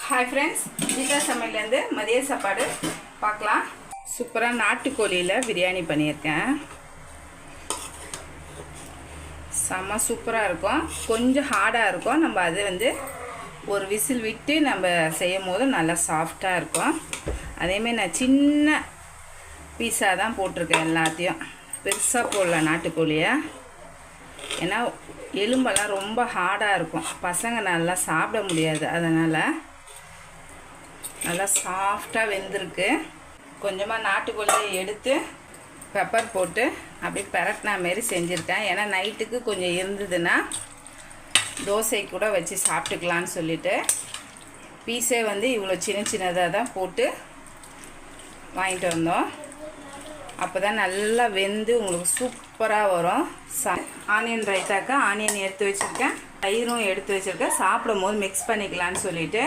Hi friends, Geetha சமையலேருந்து மதிய சாப்பாடு பார்க்கலாம். சூப்பராக நாட்டுக்கோழியில் பிரியாணி பண்ணியிருக்கேன். செம்ம சூப்பராக இருக்கும். கொஞ்சம் ஹார்டாக இருக்கும். நம்ம அது ஒரு விசில் விட்டு நம்ம செய்யும் போது நல்லா சாஃப்டாக இருக்கும். அதேமாதிரி நான் சின்ன பீஸாக தான் போட்டிருக்கேன். எல்லாத்தையும் பெருசாக போடல நாட்டுக்கோழியை. ஏன்னா எலும்பெல்லாம் ரொம்ப ஹார்டாக இருக்கும். பசங்க நல்லா சாப்பிட முடியாது. அதனால் நல்லா சாஃப்டாக வெந்திருக்கு. கொஞ்சமாக நாட்டுக்கோழியை எடுத்து பெப்பர் போட்டு அப்படியே பெரட்டினா மாரி செஞ்சுருக்கேன். ஏன்னா நைட்டுக்கு கொஞ்சம் இருந்ததுன்னா தோசை கூட வச்சு சாப்பிட்டுக்கலான்னு சொல்லிவிட்டு பீஸே இவ்வளோ சின்னதாக தான் போட்டு வாங்கிட்டு வந்தோம். அப்போ தான் நல்லா வெந்து உங்களுக்கு சூப்பராக வரும். ஆனியன் ரைத்தாக்கா ஆனியன் எடுத்து வச்சுருக்கேன், தயிரும் எடுத்து வச்சுருக்கேன். சாப்பிடும் போது மிக்ஸ் பண்ணிக்கலான்னு சொல்லிவிட்டு